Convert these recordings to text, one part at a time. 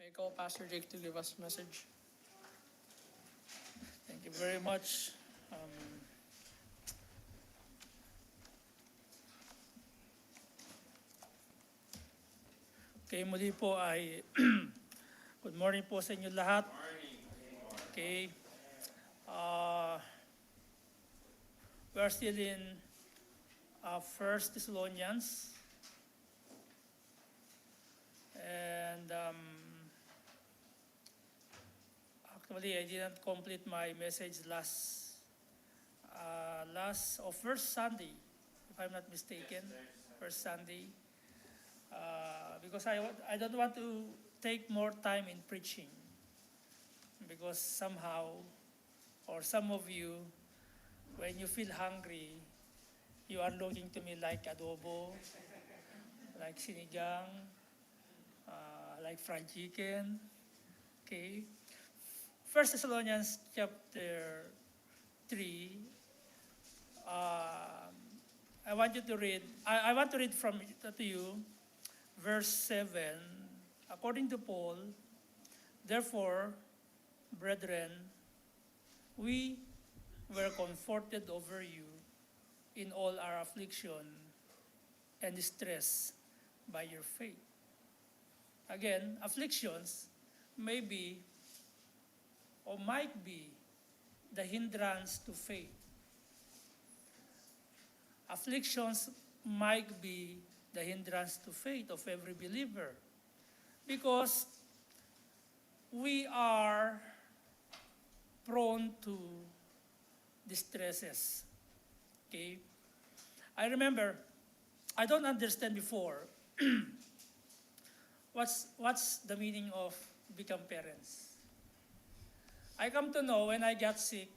May I call Pastor Jake to give us a message? Thank you very much. Okay, muli po ay good morning po sa inyo lahat. Okay. We are still in 1 Thessalonians. And actually, I didn't complete my message last first Sunday, if I'm not mistaken, first Sunday, because I don't want to take more time in preaching, because somehow, or some of you, when you feel hungry, you are looking to me like adobo, like sinigang, like fried chicken. Okay. 1 Thessalonians chapter 3. I want you to read. I want to read to you verse 7. According to Paul, therefore, brethren, we were comforted over you in all our affliction and distress by your faith. Again, afflictions may be or might be the hindrance to faith. Afflictions might be the hindrance to faith of every believer, because we are prone to distresses. Okay? I remember, I don't understand before what's the meaning of become parents. I come to know when I got sick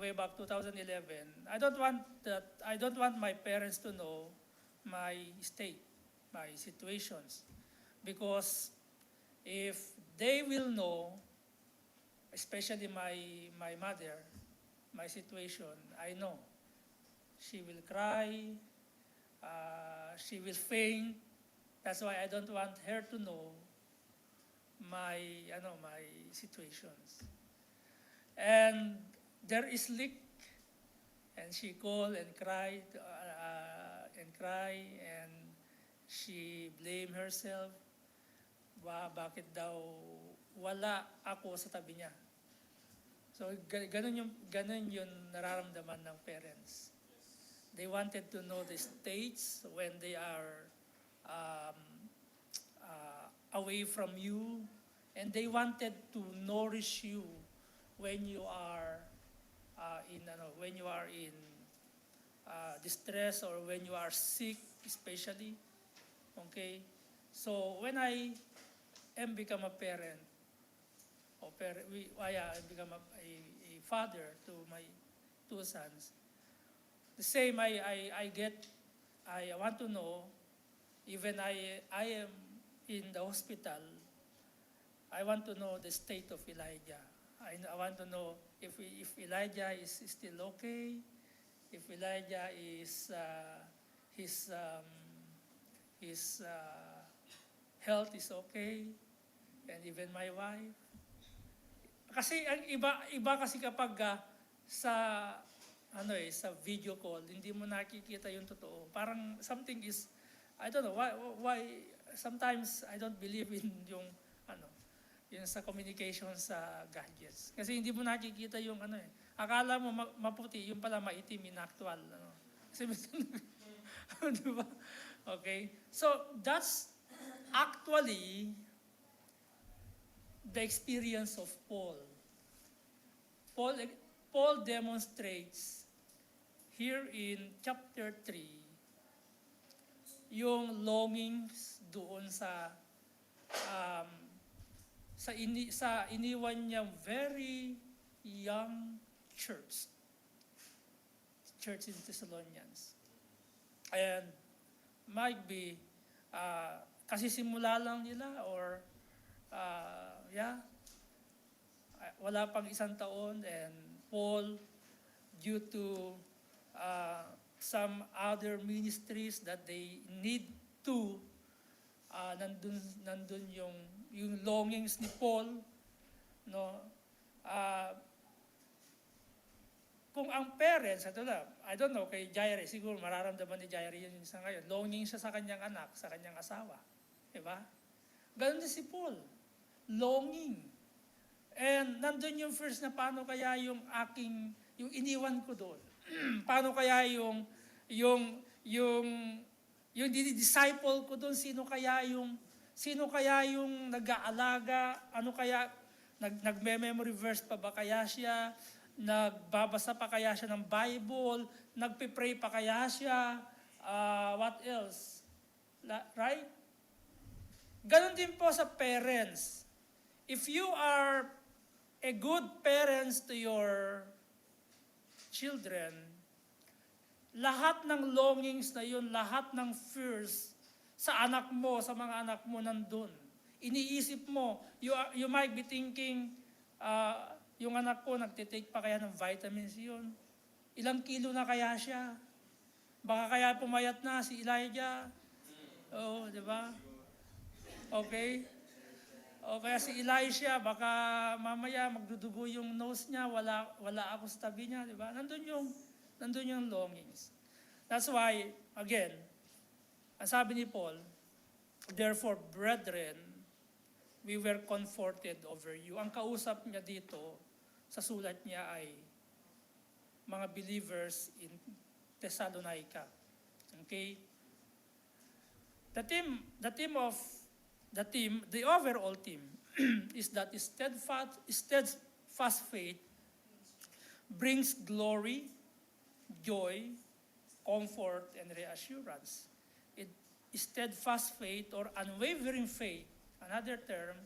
way back 2011. I don't want my parents to know my state, my situations, because if they will know, especially my mother, my situation, I know she will cry, she will faint. That's why I don't want her to know my situations. And there is leak, and she called and cried, and she blamed herself. Bakit daw wala ako sa tabi niya? So ganun yung nararamdaman ng parents. They wanted to know the states when they are away from you, and they wanted to nourish you when you are in distress, or when you are sick, especially. Okay, so when I become a parent, I become a father to my two sons. The same I want to know, even I am in the hospital, I want to know the state of Elijah. I want to know if Elijah is still okay, if Elijah is his health is okay, and even my wife. Kasi ang iba kasi kapag sa video call, hindi mo nakikita yung totoo. Parang something is, I don't know why sometimes I don't believe in yung sa communication sa gadgets. Kasi hindi mo nakikita yung akala mo maputi, yung pala maitim, inactual. Kasi di ba? Okay? So that's actually the experience of Paul. Paul demonstrates here in chapter 3 yung longings doon sa iniwan niyang very young church in Thessalonians. And might be kasi simula lang nila, or wala pang isang taon, and Paul, due to some other ministries that they need to nandun yung longings ni Paul, no? Kung ang parents, ito na, I don't know, kay Jaire, siguro mararamdaman ni Jaire yun sa ngayon, longing siya sa kanyang anak, sa kanyang asawa. Diba? Ganon din si Paul. Longing. And nandun yung first na paano kaya yung iniwan ko doon. Paano kaya yung disciple ko doon, sino kaya yung nag-aalaga, ano kaya, nagme-memory verse pa ba kaya siya, nagbabasa pa kaya siya ng Bible, nagpe-pray pa kaya siya, what else? Right? Ganon din po sa parents. If you are a good parents to your children, lahat ng longings na yun, lahat ng fears sa anak mo, sa mga anak mo nandun. Iniisip mo, you might be thinking, yung anak ko, nagtitake pa kaya ng vitamins yun? Ilang kilo na kaya siya? Baka kaya pumayat na si Elijah? Oo, di ba? Okay? O kaya si Elisha, baka mamaya magdudugo yung nose niya, wala ako sa tabi niya, di ba? Nandun yung longings. That's why, again, ang sabi ni Paul, therefore, brethren, we were comforted over you. Ang kausap niya dito, sa sulat niya ay mga believers in Thessalonica. Okay? The overall theme is that steadfast faith brings glory, joy, comfort, and reassurance. Steadfast faith or unwavering faith, another term,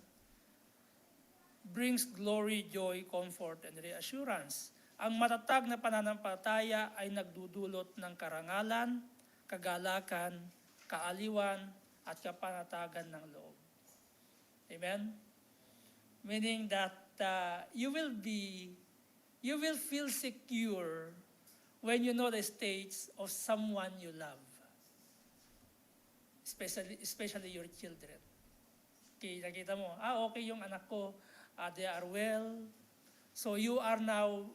brings glory, joy, comfort, and reassurance. Ang matatag na pananampalataya ay nagdudulot ng karangalan, kagalakan, kaaliwan, at kapanatagan ng loob. Amen? Meaning that you will feel secure when you know the states of someone you love. Especially your children. Okay, nakita mo, okay yung anak ko, they are well. So you are now,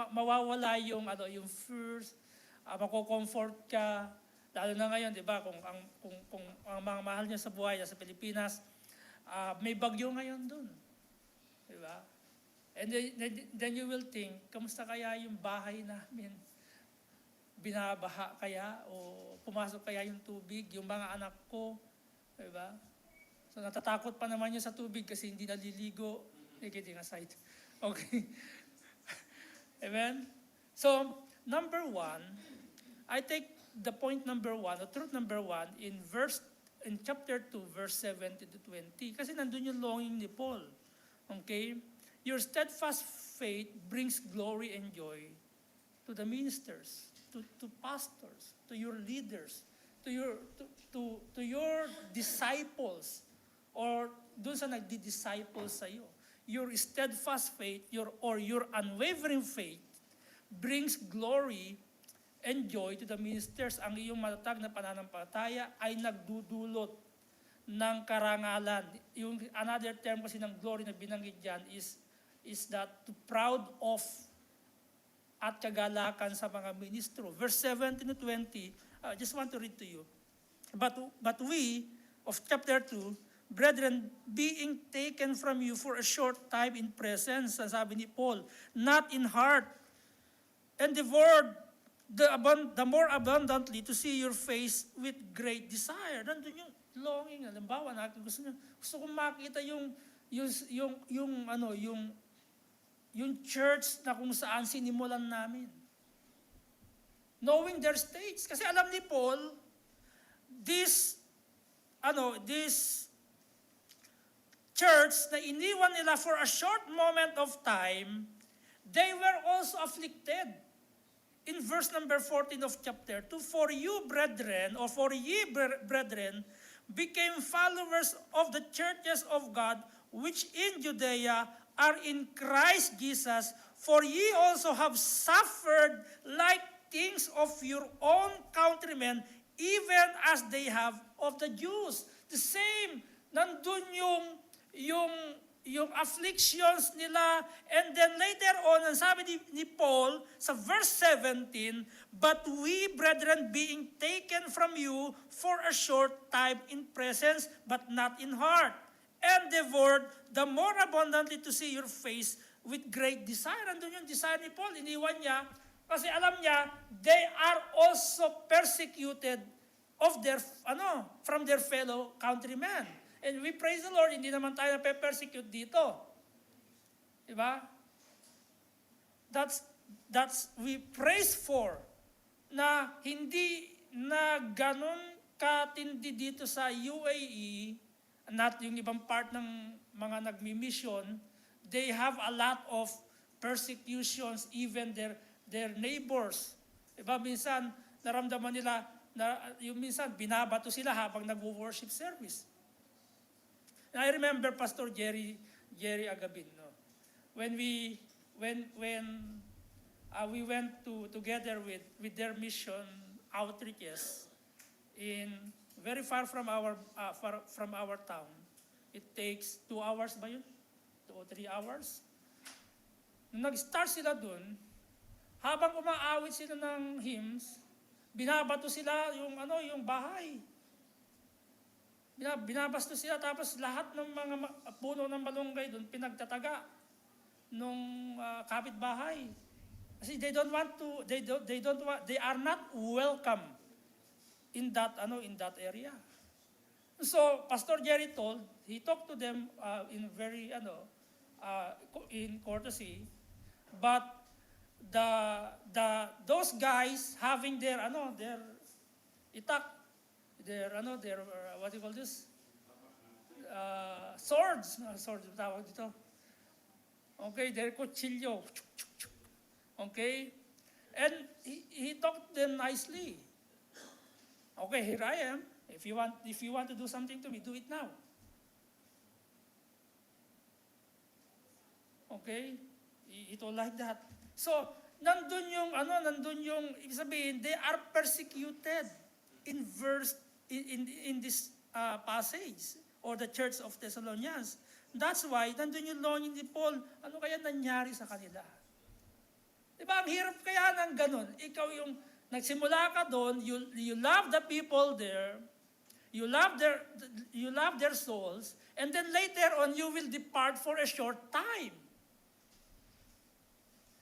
mawawala yung fears, mako-comfort ka. Lalo na ngayon, di ba, kung ang mga mahal niya sa buhay sa Pilipinas, may bagyo ngayon dun. Di ba? And then you will think, kamusta kaya yung bahay namin? Binabaha kaya? O pumasok kaya yung tubig? Yung mga anak ko? Di ba? So natatakot pa naman yun sa tubig kasi hindi naliligo. Kidding aside. Okay. Amen? So, number 1, I take the point number 1, the truth number 1, in chapter 2, verse 17 to 20. Kasi nandun yung longing ni Paul. Okay? Your steadfast faith brings glory and joy to the ministers, to pastors, to your leaders, to your disciples, or doon sa nagdi-disciple sa iyo. Your steadfast faith, your unwavering faith brings glory and joy to the ministers. Ang iyong matatag na pananampalataya ay nagdudulot ng karangalan. Yung another term kasi ng glory na binanggit dyan is that to proud of at kagalakan sa mga ministro. Verse 17 to 20, I just want to read to you. But we, of chapter 2, brethren, being taken from you for a short time in presence, sabi ni Paul, not in heart, and devoured the more abundantly to see your face with great desire. Nandun yung longing. Halimbawa, gusto kong makita yung church na kung saan sinimulan namin. Knowing their states. Kasi alam ni Paul, this church na iniwan nila for a short moment of time, they were also afflicted. In verse number 14 of chapter 2, for you, brethren, or for ye, brethren, became followers of the churches of God, which in Judea are in Christ Jesus, for ye also have suffered like things of your own countrymen, even as they have of the Jews. The same, nandun yung afflictions nila, and then later on, ang sabi ni Paul sa verse 17, but we, brethren, being taken from you for a short time in presence, but not in heart, and devoured the more abundantly to see your face with great desire. Andun yung desire ni Paul, iniwan niya, kasi alam niya, they are also persecuted from their fellow countrymen. And we praise the Lord, hindi naman tayo na-persecute dito. Diba? That's we praise for na hindi na ganun katindi dito sa UAE, not yung ibang part ng mga nagmi-mission, they have a lot of persecutions, even their neighbors. Diba? Minsan, naramdaman nila, yung minsan, binabato sila habang nag-worship service. And I remember Pastor Jerry Agabin, no? When we went together with their mission outreaches in very far from our town. It takes 2 hours ba yun? 2 or 3 hours. Nung nag-start sila dun, habang umaawit sila ng hymns, binabato sila yung bahay. Binabasto sila, tapos lahat ng mga puno ng malunggay doon pinagtataga nung kapitbahay. Kasi they are not welcome in that area. So Pastor Jerry he talked to them in very in courtesy, but those guys having their itak, their what do you call this? Swords tawag dito. Okay, their kutsilyo. Okay? And he talked to them nicely. Okay, here I am. If you want to do something to me, do it now. Okay? He told like that. So, nandun yung ibig sabihin, they are persecuted in this passage, or the church of Thessalonians. That's why, nandun yung longing ni Paul, ano kaya nangyari sa kanila? Diba, ang hirap kaya ng ganun. Ikaw yung nagsimula ka doon, you love the people there, you love their souls, and then later on, you will depart for a short time.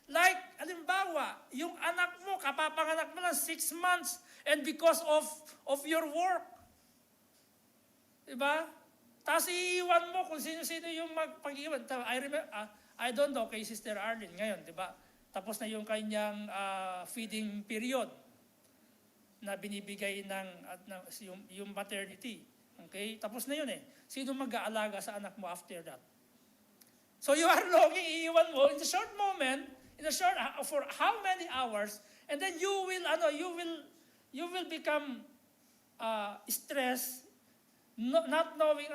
Like, halimbawa, yung anak mo, kapapanganak mo lang 6 months, and because of your work, diba? Tapos iiwan mo kung sino-sino yung magpag-iwan. I don't know kay Sister Arlene ngayon, diba? Tapos na yung kanyang feeding period na binibigay yung maternity. Okay? Tapos na yun eh. Sino mag-aalaga sa anak mo after that? So you are longing, iiwan mo in the short moment, for how many hours, and then you will become stressed, not knowing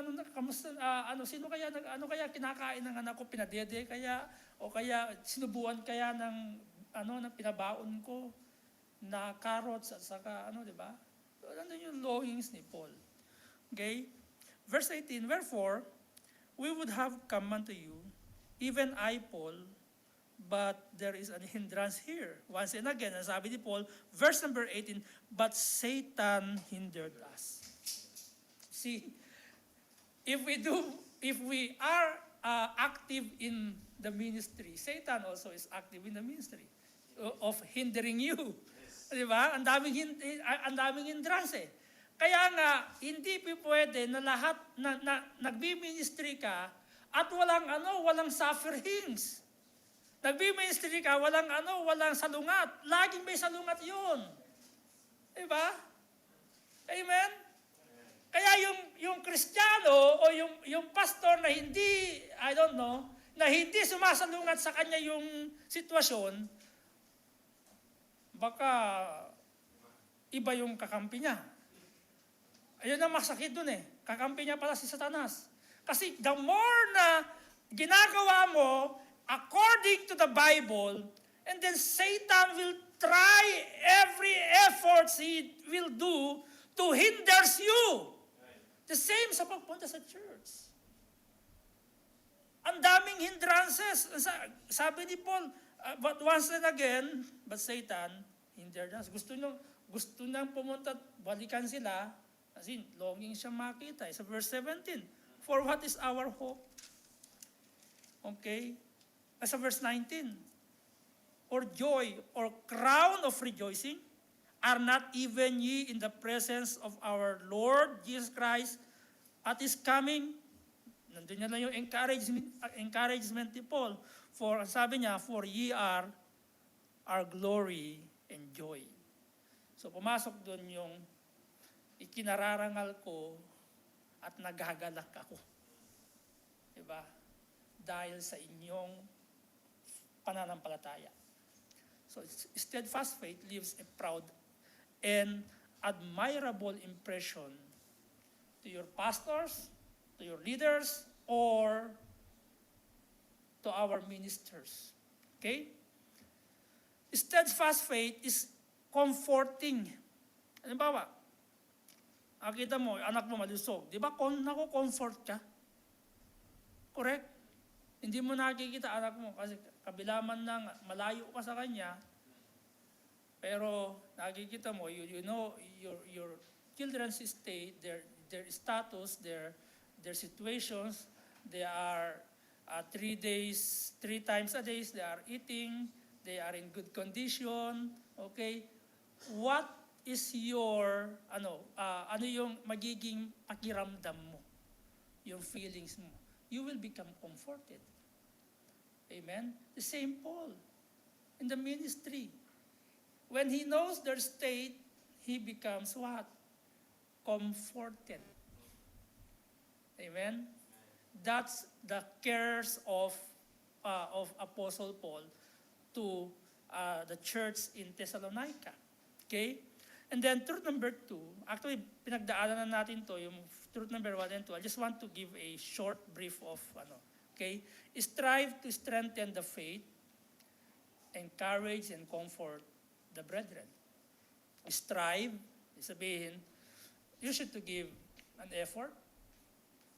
sino kaya kinakain ng anak ko, pinadede kaya, o kaya sinubuan kaya ng pinabaon ko na carrots at saka di ba? So, yung longings ni Paul. Okay? Verse 18, wherefore, we would have come unto you, even I, Paul, but there is an hindrance here. Once and again, ang sabi ni Paul, verse number 18, but Satan hindered us. See, if we are active in the ministry, Satan also is active in the ministry of hindering you. Yes. Di ba? Ang daming hindrance eh. Kaya nga, hindi pwede na lahat na nagbi-ministry ka at walang sufferings. Nagbi-ministry ka, walang salungat. Laging may salungat yun. Di ba? Amen? Kaya yung Kristiyano o yung pastor na hindi, na hindi sumasalungat sa kanya yung sitwasyon, baka iba yung kakampi niya. Ayun ang masakit dun eh. Kakampi niya pala si Satanas. Kasi the more na ginagawa mo according to the Bible, and then Satan will try every effort he will do to hinder you. The same sa pagpunta sa church. Ang daming hindrances. Sabi ni Paul, but once and again, but Satan hindered us. Gusto niyang pumunta at balikan sila, kasi longing siya makita. Sa verse 17, for what is our hope? Okay? Sa verse 19, or joy, or crown of rejoicing, are not even ye in the presence of our Lord Jesus Christ at His coming? Nandun niya lang yung encouragement ni Paul. For, sabi niya, for ye are our glory and joy. So pumasok doon yung ikinararangal ko at nagagalak ako. Diba? Dahil sa inyong pananampalataya. So steadfast faith leaves a proud and admirable impression to your pastors, to your leaders, or to our ministers. Okay? Steadfast faith is comforting. Halimbawa, nakita mo, anak mo malusog. Di ba, nako-comfort ka? Correct? Hindi mo nakikita anak mo kasi kabilaman ng malayo ka sa kanya, pero nakikita mo, you know your children's state, their status, their situations, they are 3 times a day, they are eating, they are in good condition, okay? What is your, ano yung magiging pakiramdam mo? Yung feelings mo. You will become comforted. Amen? The same Paul in the ministry. When he knows their state, he becomes what? Comforted. Amen? That's the cares of Apostle Paul to the church in Thessalonica. Okay? And then truth number 2, actually pinagdaanan na natin to, yung truth number 1 and 2. I just want to give a short brief of okay? Strive to strengthen the faith, encourage and comfort the brethren. Strive, sabihin, you should to give an effort.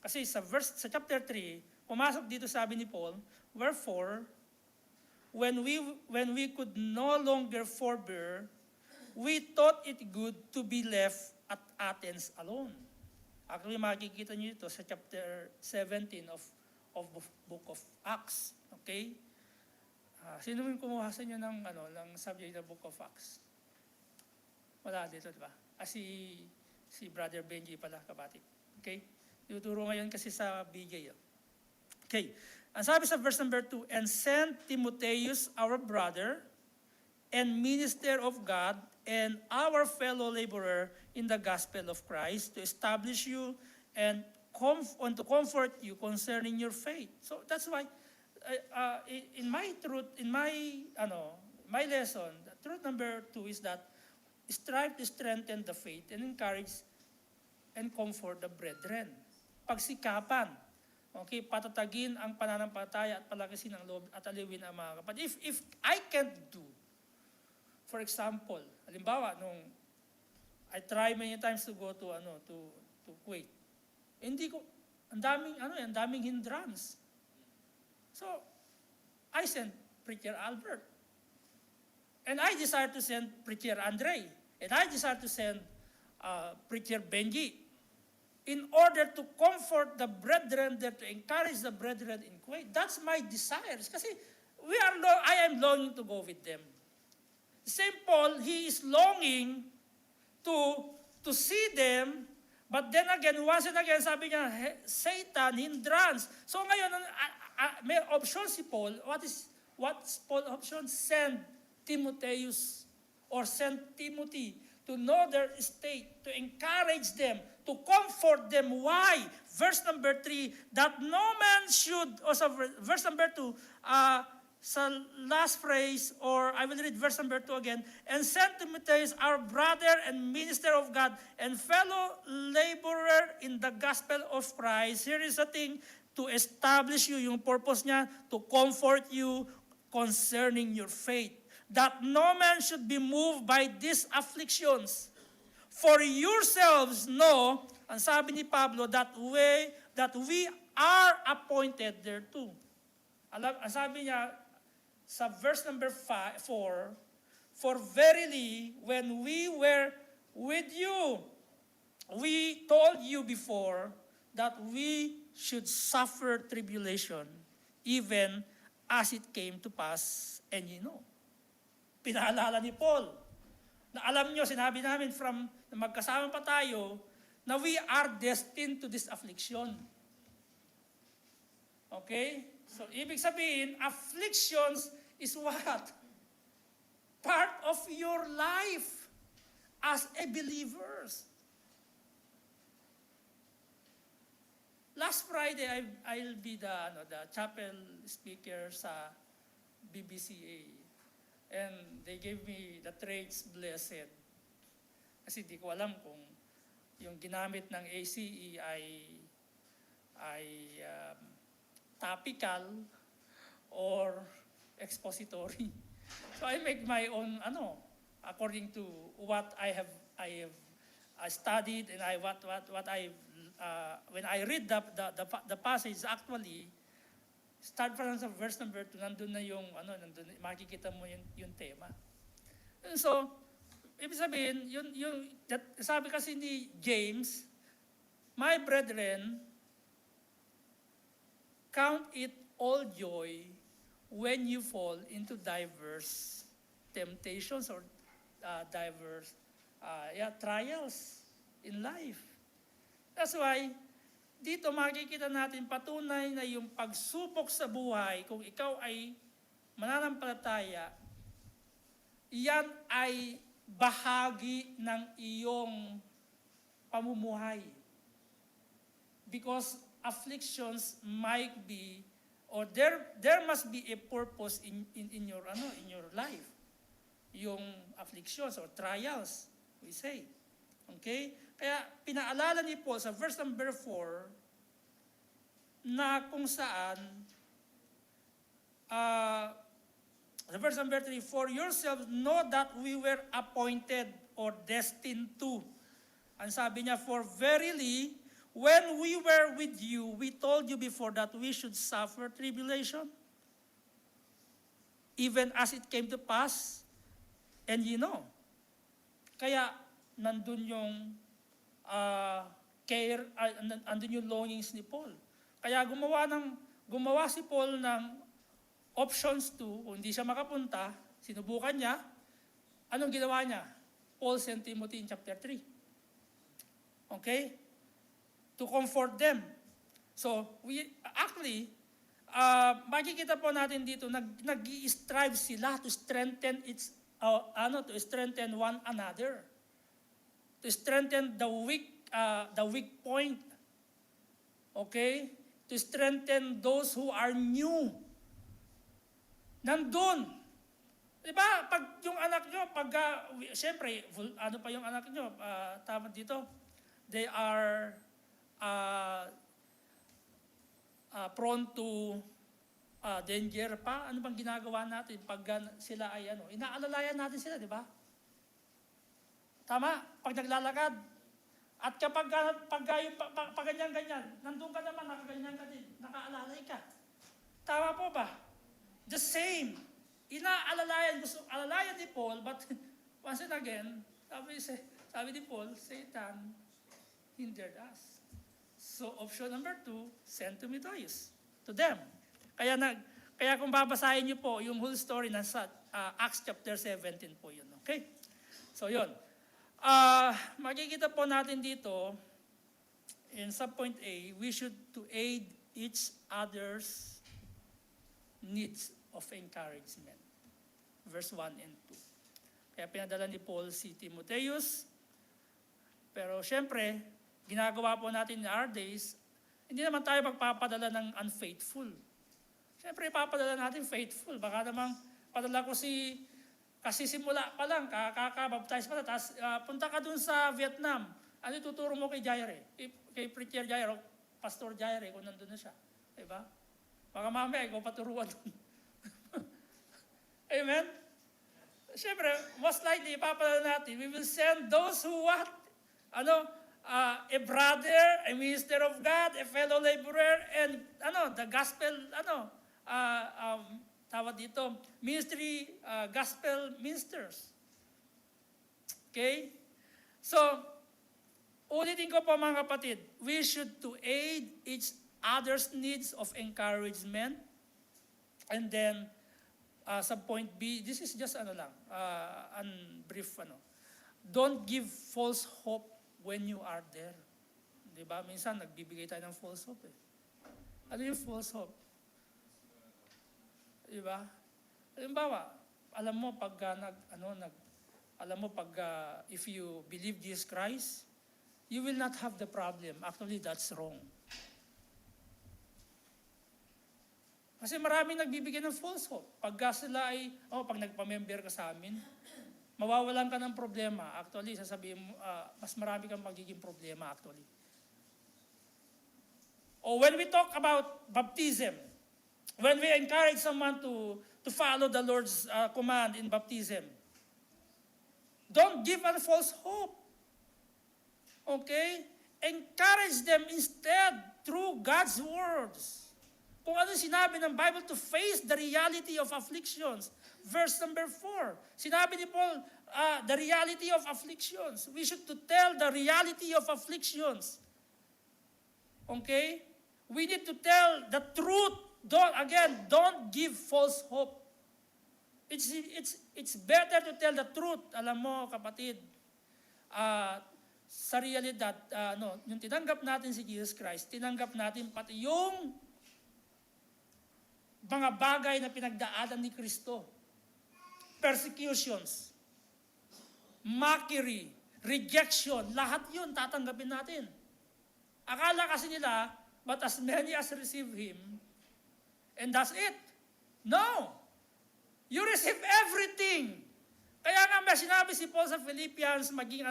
Kasi sa chapter 3, pumasok dito sabi ni Paul, wherefore, when we could no longer forbear, we thought it good to be left at Athens alone. Actually, makikita niyo ito sa chapter 17 of book of Acts. Okay? Sino yung kumuha sa inyo ng subject ng book of Acts? Wala dito, di ba? Si Brother Benji pala, kabati. Okay? Tuturo ngayon kasi sa BJ. Okay. Ang sabi sa verse number 2, and send Timotheus, our brother, and minister of God, and our fellow laborer in the gospel of Christ, to establish you and to comfort you concerning your faith. So that's why, in my lesson, truth number 2 is that strive to strengthen the faith and encourage and comfort the brethren. Pagsikapan, okay, patatagin ang pananampalataya at palakasin ang loob at aliwin ang mga kapatid. If I can't do, for example, halimbawa, nung I try many times to go to Kuwait, hindi ko, ang daming hindrance. So, I sent Preacher Albert. And I desire to send Preacher Andre. And I desire to send Preacher Benji. In order to comfort the brethren there, to encourage the brethren in Kuwait. That's my desires. Kasi I am longing to go with them. St. Paul, he is longing to see them, but then again, once and again, sabi niya, Satan, hindrance. So ngayon, may option si Paul. What's Paul's option? Send Timotheus or send Timothy to know their state, to encourage them, to comfort them. Why? Verse number 3, that no man should, also verse number 2, sa last phrase, or I will read verse number 2 again, and send Timotheus, our brother and minister of God, and fellow laborer in the gospel of Christ. Here is the thing, to establish you, yung purpose niya, to comfort you concerning your faith. That no man should be moved by these afflictions. For yourselves know, Ang sabi ni Pablo, that we are appointed thereto. Ang sabi niya sa verse number 4, for verily, when we were with you, we told you before that we should suffer tribulation, even as it came to pass, and you know. Pinaalala ni Paul, na alam nyo, sinabi namin na magkasama pa tayo, na we are destined to this affliction. Okay? So, ibig sabihin, afflictions is what? Part of your life as a believers. Last Friday, I'll be the chapel speaker sa BBCA. And they gave me the traits blessed. Kasi di ko alam kung yung ginamit ng ACE ay topical or expository. So I make my own according to what I have studied, and what I when I read the passage, actually start from verse number 2, nandun na yung makikita mo yung tema. And so ibig sabihin, sabi kasi ni James, my brethren, count it all joy when you fall into diverse temptations or diverse trials in life. That's why, dito makikita natin patunay na yung pagsubok sa buhay, kung ikaw ay mananampalataya, yan ay bahagi ng iyong pamumuhay. Because afflictions might be, or there must be a purpose in your life. Yung afflictions or trials, we say. Okay? Kaya pinaalala ni Paul sa verse number 4 na kung saan sa verse number 3, for yourselves know that we were appointed or destined to. Ang sabi niya, for verily, when we were with you, we told you before that we should suffer tribulation, even as it came to pass, and you know. Kaya nandun yung care, nandun yung longings ni Paul. Kaya gumawa si Paul ng options 2, kung hindi siya makapunta, sinubukan niya, anong ginawa niya? Paul sent Timothy in chapter 3. Okay? To comfort them. So, we actually, makikita po natin dito, nag-i-strive sila to strengthen to strengthen one another. To strengthen the weak point. Okay? To strengthen those who are new. Nandun. Diba? Pag yung anak nyo, siyempre, ano pa yung anak nyo, tama dito, they are prone to danger pa. Ano bang ginagawa natin pag sila ay inaalalayan natin sila, di ba? Tama? Pag naglalakad. At kapag ganyan-ganyan, nandun ka naman, nakaganyan ka din, nakaalalay ka. Tama po ba? The same. Inaalalayan, gusto alalayan ni Paul, but once and again, sabi ni Paul, Satan hindered us. So option number 2, send Timotheus to them. Kaya kung babasahin niyo po yung whole story nasa Acts chapter 17 po yun. Okay? So yun. Makikita po natin dito, in subpoint A, we should to aid each other's needs of encouragement. Verse 1 and 2. Kaya pinadala ni Paul si Timotheus. Pero syempre, ginagawa po natin in our days, hindi naman tayo magpapadala ng unfaithful. Syempre, ipapadala natin faithful. Baka namang padala ko kasi simula pa lang, kakabaptize pa na, tapos punta ka dun sa Vietnam. Ano tuturo mo kay Jaire? Kay Preacher Jaire, Pastor Jaire, kung nandun na siya. Diba? Baka mamaya, ikaw paturuan dun. Amen? Siyempre, most likely, ipapadala natin, we will send those who what? a brother, a minister of God, a fellow laborer, and the gospel, tawag dito, ministry, gospel ministers. Okay? So, ulitin ko po mga kapatid, we should to aid each other's needs of encouragement. And then, sa point B, this is just brief, don't give false hope when you are there. Diba? Minsan, nagbibigay tayo ng false hope eh. Ano yung false hope? Diba? Halimbawa, alam mo pag if you believe Jesus Christ, you will not have the problem. Actually, that's wrong. Kasi maraming nagbibigay ng false hope. Pagka sila ay, pag nagpa-member ka sa amin, mawawalan ka ng problema. Actually, sasabihin mo, mas marami kang magiging problema actually. Or when we talk about baptism, when we encourage someone to follow the Lord's command in baptism, don't give a false hope. Okay? Encourage them instead through God's words. Kung ano sinabi ng Bible to face the reality of afflictions. Verse number 4. Sinabi ni Paul, the reality of afflictions. We should to tell the reality of afflictions. Okay? We need to tell the truth. Don't give false hope. It's better to tell the truth. Alam mo, kapatid, sa realidad, yung tinanggap natin si Jesus Christ, tinanggap natin pati yung mga bagay na pinagdaanan ni Kristo. Persecutions, mockery, rejection, lahat yun tatanggapin natin. Akala kasi nila, but as many as receive Him, and that's it. No! You receive everything. Kaya nga may sinabi si Paul sa Philippians, maging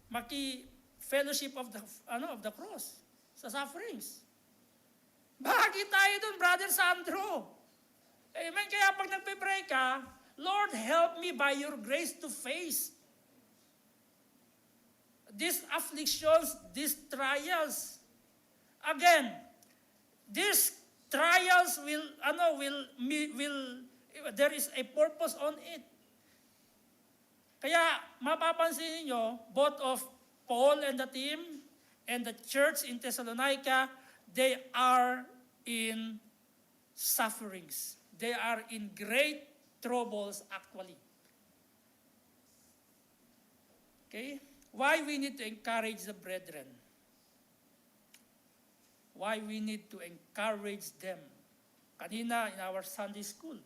maki-fellowship of the cross, sa sufferings. Bahagi tayo dun, Brother Sandro. Amen. Kaya pag nagpe-pray ka, Lord, help me by your grace to face these afflictions, these trials. Again, these trials there is a purpose on it. Kaya mapapansin niyo, both of Paul and the team and the church in Thessalonica, they are in sufferings. They are in great troubles actually. Okay? Why we need to encourage the brethren? Why we need to encourage them? Kanina in our Sunday school,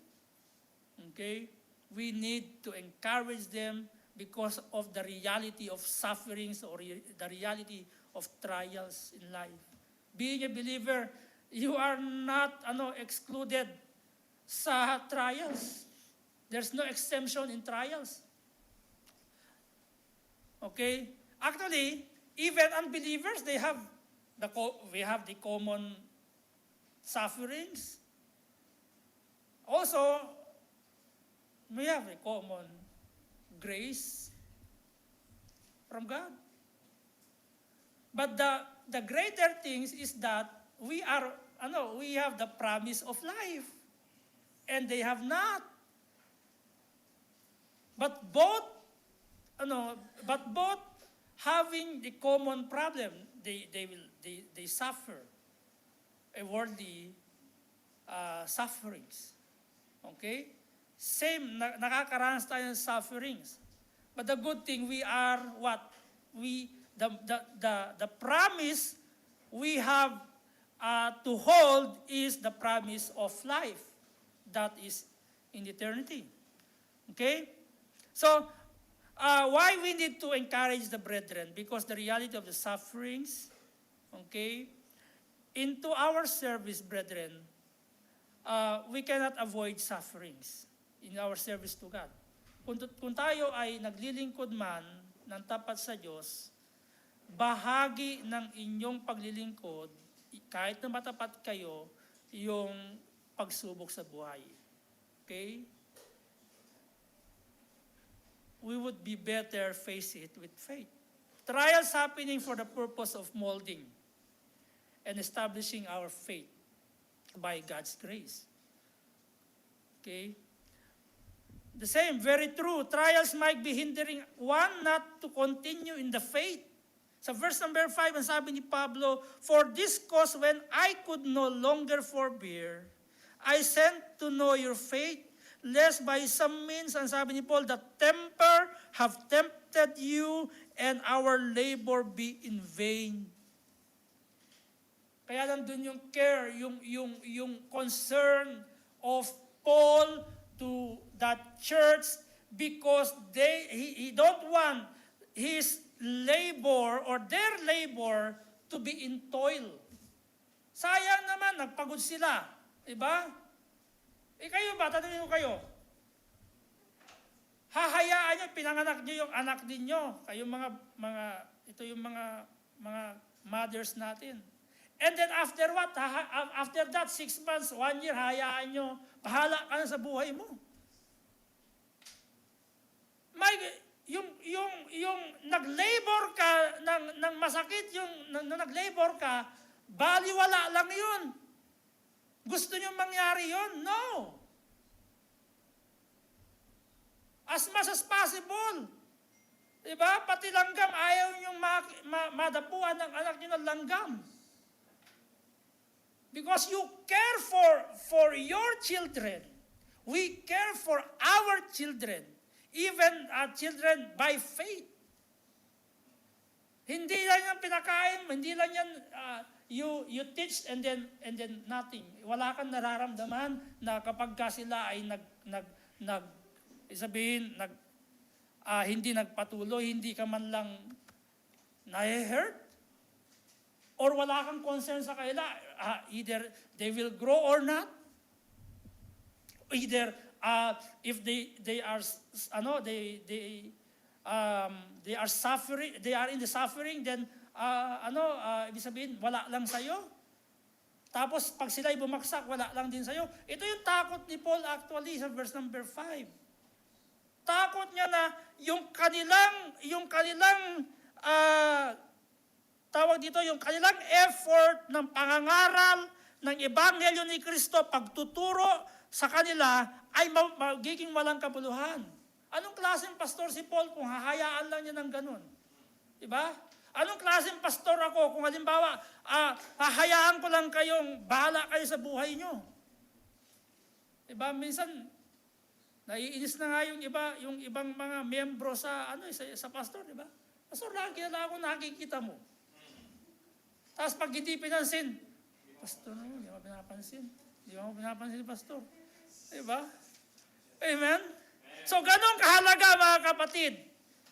okay? We need to encourage them because of the reality of sufferings or the reality of trials in life. Being a believer, you are not excluded sa trials. There's no exemption in trials. Okay? Actually, even unbelievers, we have the common sufferings. Also, we have a common grace from God. But the greater things is that we have the promise of life. And they have not. But both having the common problem, they suffer a worldly sufferings. Okay? Same, nakakaranas tayo ng sufferings. But the good thing, we are what? The promise we have to hold is the promise of life. That is in eternity. Okay? So, why we need to encourage the brethren? Because the reality of the sufferings, okay, into our service, brethren, we cannot avoid sufferings in our service to God. Kung tayo ay naglilingkod man ng tapat sa Diyos, bahagi ng inyong paglilingkod, kahit na matapat kayo, yung pagsubok sa buhay. Okay? we would be better face it with faith. Trials happening for the purpose of molding and establishing our faith by God's grace. Okay? The same, very true. Trials might be hindering one not to continue in the faith. Sa verse number 5, ang sabi ni Pablo, "For this cause when I could no longer forbear, I sent to know your faith, lest by some means," ang sabi ni Paul, "the temper have tempted you, and our labor be in vain." Kaya nandun yung care, yung concern of Paul to that church, because he don't want his labor or their labor to be in toil. Sayang naman, nagpagod sila. Diba? Kayo ba? Tanungin ko kayo. Hahayaan nyo, pinanganak nyo yung anak ninyo. Kayo ito yung mga mothers natin. And then after what? After that, 6 months, 1 year, hayaan nyo. Bahala ka na sa buhay mo. Yung nag-labor ka ng masakit, yung nag-labor ka, baliwala lang yun. Gusto nyo mangyari yun? No. As much as possible. Diba? Pati langgam, ayaw nyong madapuan ng anak nyo ng langgam. Because you care for your children. We care for our children. Even children by faith. Hindi lang yan pinakain, hindi lang yan you teach and then nothing. Wala kang nararamdaman na kapag ka sila ay hindi nagpatuloy, hindi ka man lang na-hurt, or wala kang concern sa kanila, either they will grow or not, either if they are suffering, they are in the suffering, then ibig sabihin wala lang sa'yo. Tapos pag sila'y bumagsak, wala lang din sa'yo. Ito yung takot ni Paul actually sa verse number 5. Takot niya na yung kanilang tawag dito, yung kanilang effort ng pangangaral ng Ebanghelyo ni Kristo, pagtuturo sa kanila, ay magiging walang kabuluhan. Anong klaseng pastor si Paul kung hahayaan lang niya ng ganun? Diba? Anong klaseng pastor ako kung halimbawa, hahayaan ko lang kayong bahala kayo sa buhay nyo? Diba? Minsan, naiinis na nga yung ibang mga membro sa pastor, diba? Pastor, lagi na ako nakikita mo. Tapos pag hindi pinansin, pastor, hindi mo pinapansin. Hindi mo pinapansin, pastor. Diba? Amen? So, ganun kahalaga, mga kapatid.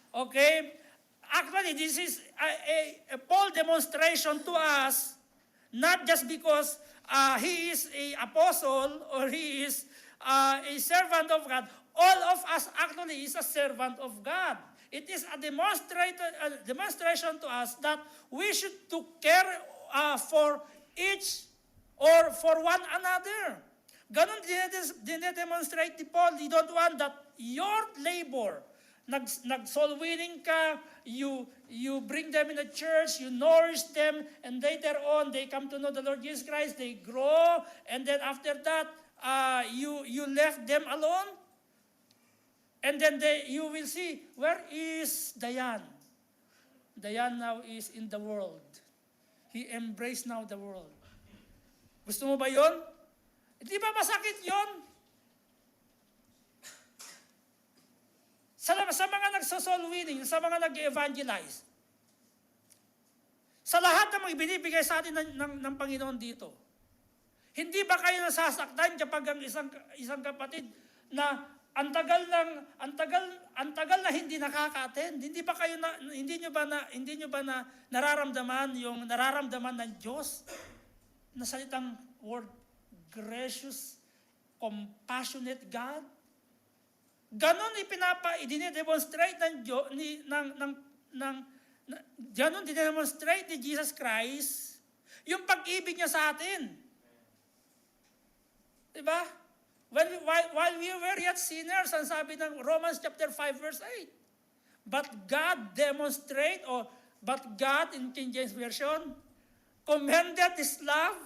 Okay? Actually, this is a Paul demonstration to us, not just because he is an apostle or he is a servant of God. All of us actually is a servant of God. It is a demonstration to us that we should to care for each or for one another. Ganon din-demonstrate ni Paul. You don't want that your labor, nag-soul winning ka, you bring them in the church, you nourish them, and later on, they come to know the Lord Jesus Christ, they grow, and then after that, you left them alone. And then you will see, where is Dayan? Dayan now is in the world. He embraced now the world. Gusto mo ba yon? Di ba masakit yon? Sa mga nagsosoul winning, sa mga nag-evangelize, sa lahat ng mga binibigay sa atin ng Panginoon dito, hindi ba kayo nasasaktan kapag ang isang kapatid na ang tagal na hindi nakaka-attend? Hindi nyo ba na nararamdaman yung nararamdaman ng Diyos na salitang word, gracious, compassionate God? Ganon i-demonstrate ganon i-demonstrate ni Jesus Christ yung pag-ibig niya sa atin. Diba? While we were yet sinners, ang sabi ng Romans chapter 5 verse 8, But God demonstrate, or but God in King James Version, commended His love.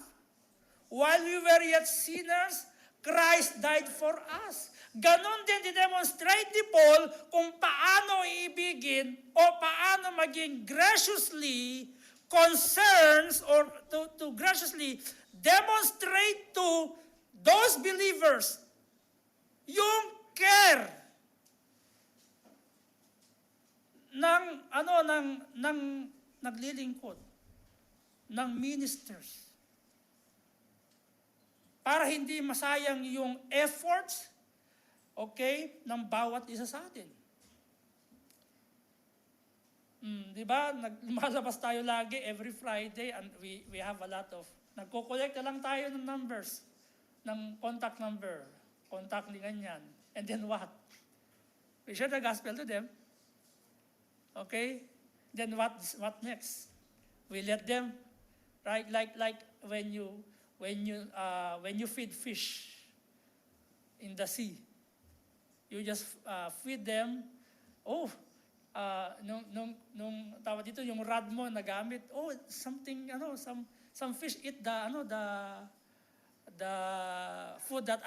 While we were yet sinners, Christ died for us. Ganon din didemonstrate ni Paul kung paano iibigin o paano maging graciously concerns or to graciously demonstrate to those believers yung care ng naglilingkod, ng ministers. Para hindi masayang yung efforts, okay, ng bawat isa sa atin. Di ba? Lumalabas tayo lagi every Friday and we have a lot of, nagko-collect na lang tayo ng numbers, ng contact number, contact ni ganyan. And then what? We share the gospel to them. Okay? Then what next? We let them, right? Like when you feed fish in the sea, you just feed them. Oh, nung tawag dito yung rod mo nagamit. Oh, something some fish eat the food that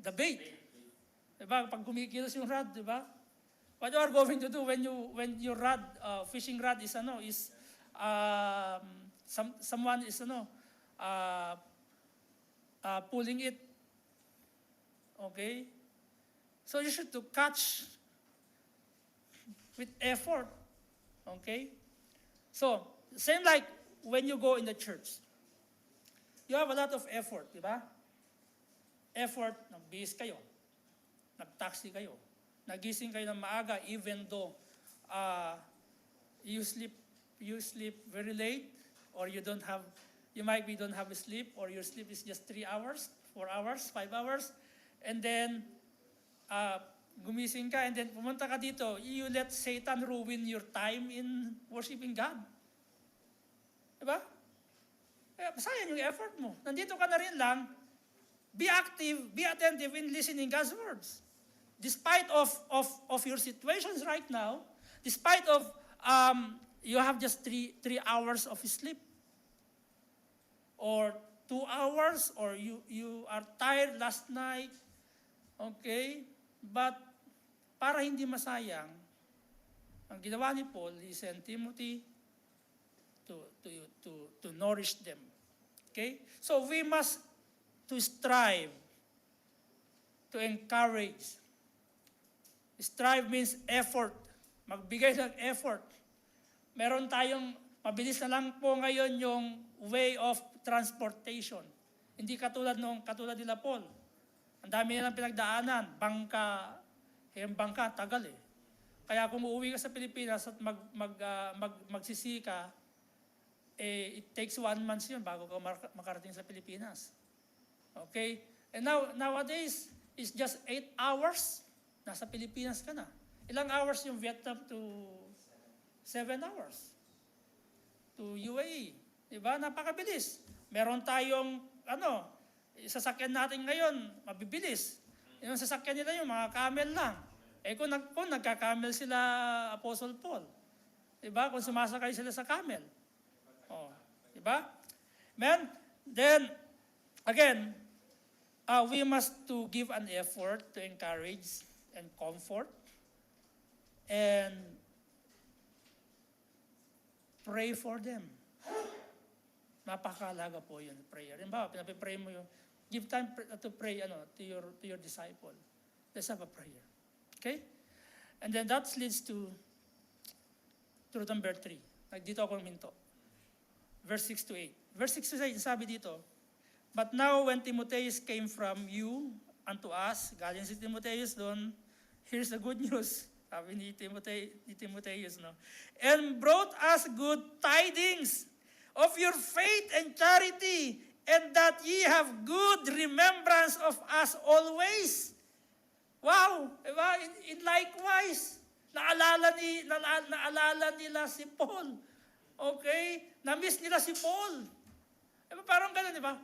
the bait. Diba? Pag kumikilos yung rod, diba? What you are going to do when your rod, fishing rod is someone is pulling it. Okay? So you should to catch with effort. Okay? So, same like when you go in the church. You have a lot of effort, di ba? Effort, nagbihis kayo, nagtaxi kayo, nagising kayo ng maaga even though you sleep very late, or you don't have sleep, or your sleep is just 3 hours, 4 hours, 5 hours, and then gumising ka, and then pumunta ka dito, you let Satan ruin your time in worshiping God. Diba? Sayang yung effort mo. Nandito ka na rin lang, be active, be attentive in listening God's words. Despite of your situations right now, despite of you have just 3 hours of sleep, or 2 hours, or you are tired last night, okay? But para hindi masayang, ang ginawa ni Paul, he sent Timothy to nourish them. Okay? So we must to strive, to encourage. Strive means effort. Magbigay ng effort. Meron tayong, mabilis na lang po ngayon yung way of transportation. Hindi katulad nila Paul. Ang dami nilang pinagdaanan. Bangka, tagal eh. Kaya kung uuwi ka sa Pilipinas at magsisi ka, it takes 1 month yun bago ka makarating sa Pilipinas. Okay? And nowadays, it's just 8 hours. Nasa Pilipinas ka na. Ilang hours yung Vietnam to 7 hours. To UAE. Diba? Napakabilis. Meron tayong, sasakyan natin ngayon, mabibilis. Yung sasakyan nila yung mga camel lang. Kung nagka-camel sila, Apostle Paul. Diba? Kung sumasakay sila sa camel. Diba? Then, again, we must to give an effort to encourage and comfort and pray for them. Napakalaga po yun, prayer. Pinapipray mo yung, give time to pray to your disciple. Let's have a prayer. Okay? And then that leads to truth number 3. Dito ako minto. Verse 6 to 8. Verse 6 to 8, sabi dito, but now when Timotheus came from you unto us, galing si Timotheus doon, here's the good news. Sabi ni Timotheus, no? And brought us good tidings of your faith and charity, and that ye have good remembrance of us always. Wow! Diba? In likewise, naalala nila si Paul. Okay? Na-miss nila si Paul. Diba? Parang gano'n, di ba?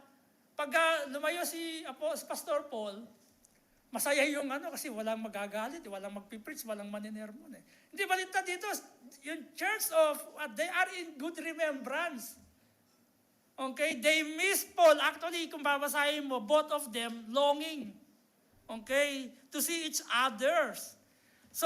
Pag lumayo si Pastor Paul, masaya yung kasi walang magagalit, walang magpipreach, walang maninermon eh. Hindi balita dito, yung church of, they are in good remembrance. Okay, they miss Paul. Actually, kung babasahin mo, both of them longing, okay, to see each others. So,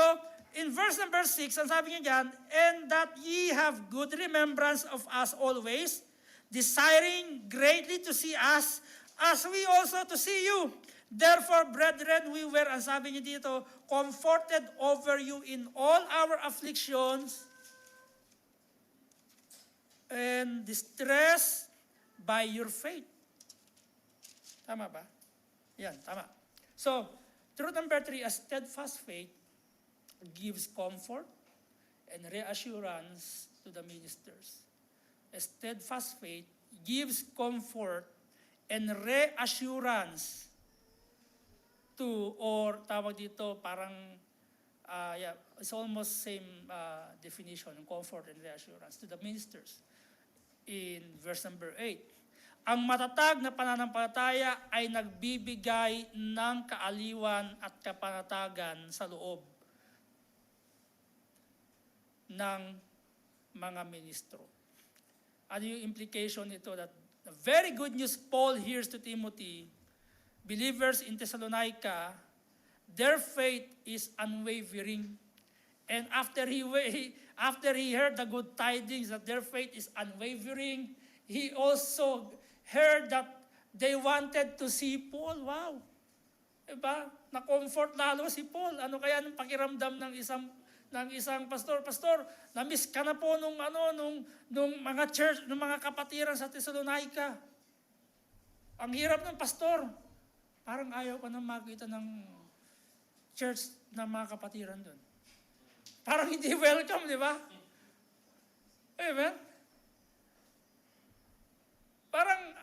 in verse number 6, ang sabi niya dyan, and that ye have good remembrance of us always, desiring greatly to see us, as we also to see you. Therefore, brethren, we were, ang sabi niya dito, comforted over you in all our afflictions and distress by your faith. Tama ba? Yan, tama. So, truth number 3, a steadfast faith gives comfort and reassurance to the ministers. A steadfast faith gives comfort and reassurance to, or tawag dito, parang, it's almost same definition, comfort and reassurance to the ministers. In verse number 8, ang matatag na pananampalataya ay nagbibigay ng kaaliwan at kapanatagan sa loob ng mga ministro. Ano yung implication nito? That the very good news Paul hears to Timothy, believers in Thessalonica, their faith is unwavering. And after he heard the good tidings that their faith is unwavering, he also heard that they wanted to see Paul. Wow! Diba? Na-comfort lalo si Paul. Ano kaya ng pakiramdam ng isang pastor? Pastor, na-miss ka na po nung mga church, nung mga kapatiran sa Thessalonica. Ang hirap ng pastor. Parang ayaw pa na makita ng church na mga kapatiran doon. Parang hindi welcome, di ba? Amen? Parang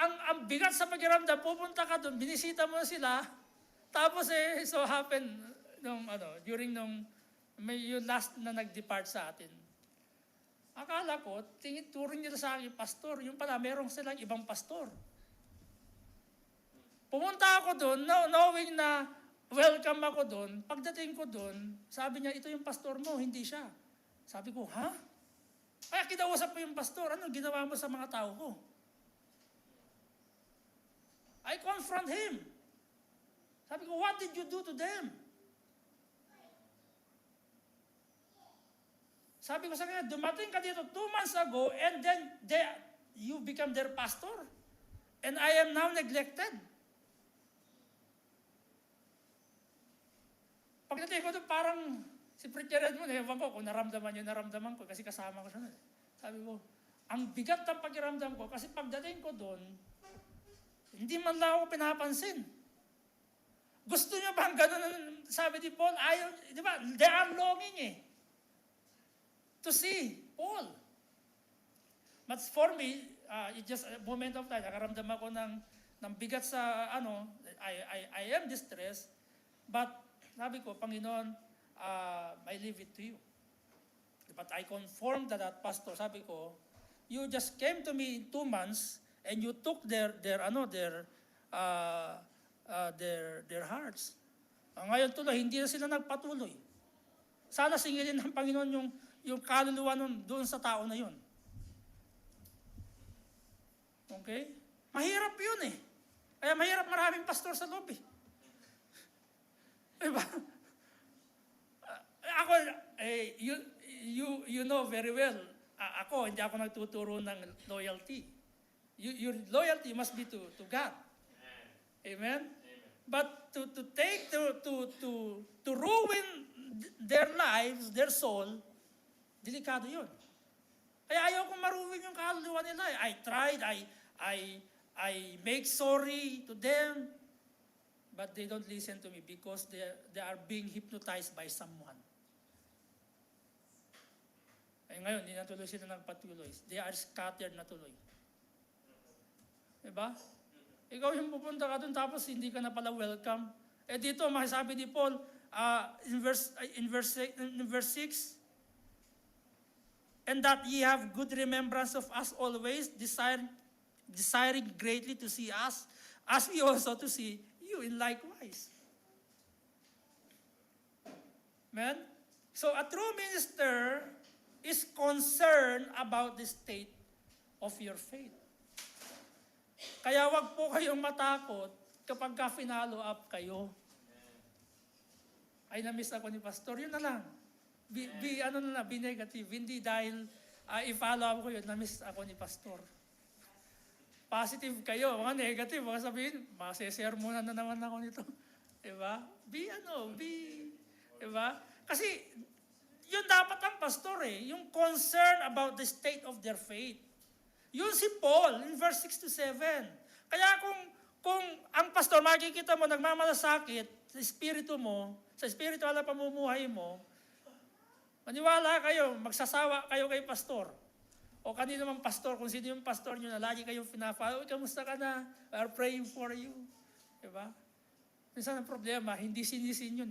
ang bigat sa pakiramdam, pupunta ka doon, binisita mo sila, tapos so happen during yung last na nag-depart sa atin. Akala ko, turing nila sa akin, pastor, yung pala, merong silang ibang pastor. Pumunta ako doon, knowing na welcome ako doon. Pagdating ko doon, sabi niya, ito yung pastor mo, hindi siya. Sabi ko, ha? Kaya kinausap ko yung pastor, ano ginawa mo sa mga tao ko? I confront him. Sabi ko, what did you do to them? Sabi ko sa kanya, dumating ka dito 2 months ago and then you become their pastor. And I am now neglected. Pagdating ko doon, parang si Preacher Edmond, ewan ko kung naramdaman ko kasi kasama ko siya. Sabi ko, ang bigat ng pakiramdam ko kasi pagdating ko doon, hindi man lang ako pinapansin. Gusto niyo bang ganun? Sabi ni Paul, ayaw, di ba? They are longing to see Paul. But for me, it's just a moment of time. Nakaramdam ako ng bigat sa I am distressed, but sabi ko, Panginoon, I leave it to you. But I confirmed that pastor, sabi ko, you just came to me in 2 months and you took their hearts. Ngayon tuloy, hindi na sila nagpatuloy. Sana singilin ng Panginoon yung kaluluwa doon sa tao na yun. Okay? Mahirap yun eh. Kaya mahirap maraming pastor sa loob eh. Diba? Ako, you know very well, ako, hindi ako nagtuturo ng loyalty. Your loyalty must be to God. Amen? But to ruin their lives, their soul, delikado yun. Kaya ayaw kong maruin yung kaluluwa nila. I tried, I make sorry to them, but they don't listen to me because they are being hypnotized by someone. Eh ngayon, hindi na tuloy sila nagpatuloy. They are scattered na tuloy. Diba? Ikaw yung pupunta ka doon tapos hindi ka na pala welcome. Eh dito, masasabi ni Paul, in verse 6, and that ye have good remembrance of us always, desiring greatly to see us, as we also to see you in likewise. Amen? So a true minister is concerned about the state of your faith. Kaya wag po kayong matakot kapag ka finalo up kayo. Ay, na-miss ako ni Pastor, yun na lang. Be negative. Hindi dahil i-follow up ko yun, na-miss ako ni Pastor. Positive kayo, mga negative, mga sabihin, masesermonan na naman ako nito. Diba? Diba? Kasi, yun dapat ang pastor yung concern about the state of their faith. Yun si Paul, in verse 6 to 7. Kaya kung ang pastor, makikita mo, nagmamalasakit sa espiritu mo, sa espiritual na pamumuhay mo, maniwala kayo, magsasawa kayo kay pastor. O kanino mang pastor, kung sino yung pastor nyo na lagi kayong pinafollow, kamusta ka na? We are praying for you. Diba? Minsan ang problema, hindi sinisin yun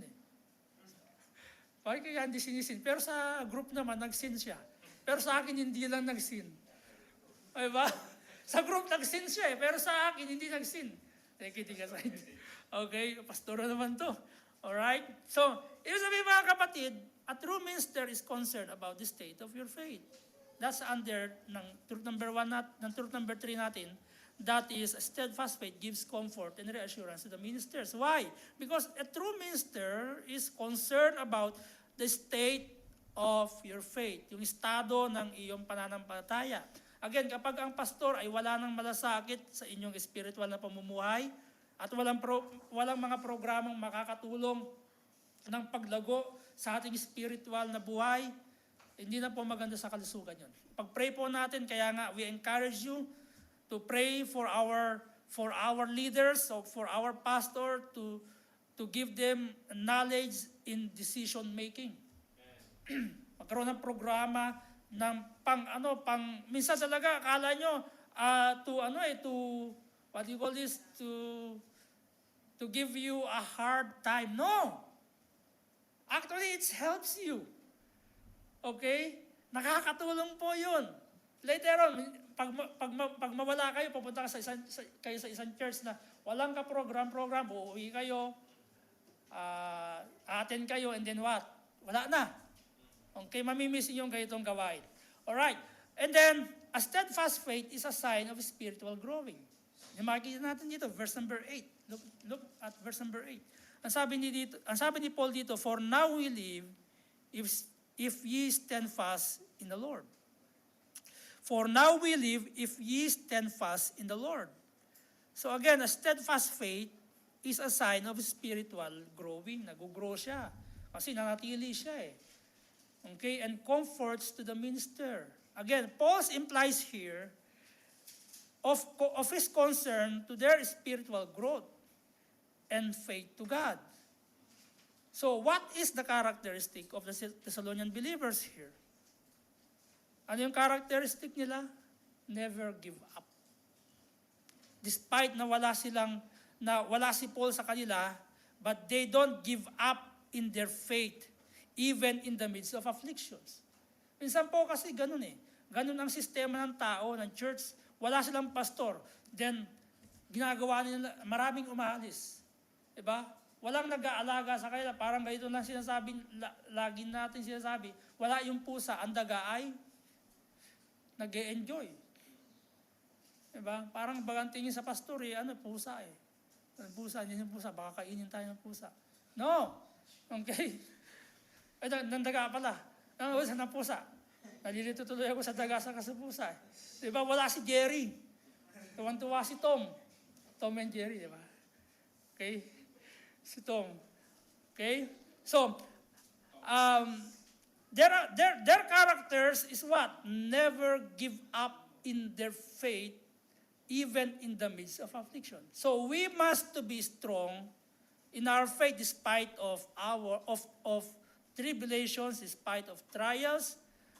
Bakit kaya hindi sinisin? Pero sa group naman, nagsin siya. Pero sa akin, hindi lang nagsin. Diba? Sa group, nagsin siya pero sa akin, hindi nagsin. Kidding aside. Okay, pastor naman to. Alright? So, ibig sabihin mga kapatid, a true minister is concerned about the state of your faith. That's under ng truth number 1 ng truth number 3 natin. That is, steadfast faith gives comfort and reassurance to the ministers. Why? Because a true minister is concerned about the state of your faith, yung estado ng iyong pananampalataya. Again, kapag ang pastor ay wala nang malasakit sa inyong spiritual na pamumuhay at walang mga programang makakatulong ng paglago sa ating spiritual na buhay, hindi na po maganda sa kalusugan yun. Pag-pray po natin, kaya nga we encourage you to pray for our leaders, so for our pastor to give them knowledge in decision making. Magkaroon ng programa ng minsan talaga akala nyo what do you call this, to give you a hard time. No. Actually, it helps you. Okay? Nakakatulong po 'yun. Later on, pag mawala kayo, pupunta kayo sa isang church na walang ka-program, uuwi kayo, attend kayo, and then what? Wala na. Okay, mamimiss yung ganitong gawain. Alright. And then, a steadfast faith is a sign of spiritual growing. Makikita natin dito, verse number 8. Look at verse number 8. Ang sabi ni Paul dito, for now we live if ye stand fast in the Lord. For now we live if ye stand fast in the Lord. So again, a steadfast faith is a sign of spiritual growing. Nag-grow siya. Kasi nanatili siya Okay, and comforts to the minister. Again, Paul implies here of his concern to their spiritual growth and faith to God. So, what is the characteristic of the Thessalonian believers here? Ano yung characteristic nila? Never give up. Despite na wala si Paul sa kanila, but they don't give up in their faith, even in the midst of afflictions. Minsan po kasi ganun Ganun ang sistema ng tao, ng church. Wala silang pastor. Then, ginagawa nila, maraming umalis. Diba? Walang nag-aalaga sa kanila. Parang ganito lang sinasabi, lagi natin sinasabi. Wala yung pusa, ang daga ay nag-e-enjoy. Diba? Parang bagang tingin sa pastor, pusa Pusa, hindi yung pusa, baka kainin tayo ng pusa. No! Okay? Nandaga pala. Saan ang pusa? Nalilito tuloy ako sa daga sa pusa. Diba? Wala si Jerry. Tuwan-tuwa si Tom. Tom and Jerry, diba? Okay? Si Tom. Okay? So, their characters is what? Never give up in their faith, even in the midst of affliction. So, we must to be strong in our faith despite of tribulations, despite of trials.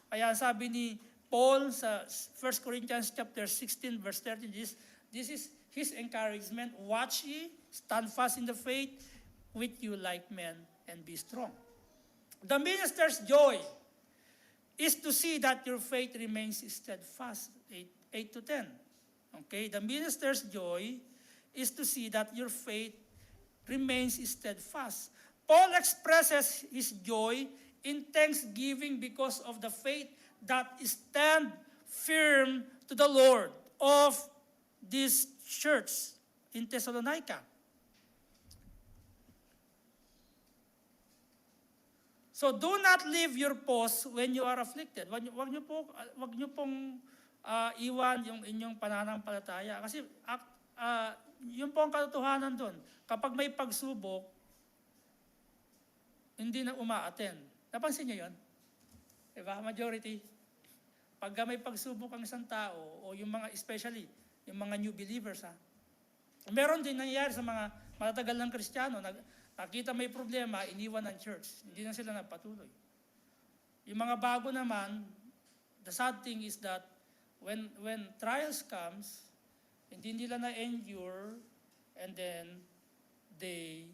Kaya sabi ni Paul sa 1 Corinthians chapter 16 verse 13, this is his encouragement. Watch ye, stand fast in the faith, with you like men, and be strong. The minister's joy is to see that your faith remains steadfast. 8 to 10. Okay, the minister's joy is to see that your faith remains steadfast. Paul expresses his joy in thanksgiving because of the faith that stand firm to the Lord of this church in Thessalonica. So do not leave your post when you are afflicted. Wag niyo pong iwan yung inyong pananampalataya. Kasi yun po ang katotohanan doon. Kapag may pagsubok, hindi na umaattend. Napansin niyo yun? Diba? Majority. Pag may pagsubok ang isang tao, o yung mga, especially, yung mga new believers, meron din nangyayari sa mga matatagal ng Kristiyano, nakita may problema, iniwan ng church. Hindi na sila nagpatuloy. Yung mga bago naman, the sad thing is that when trials comes, hindi nila na-endure, and then they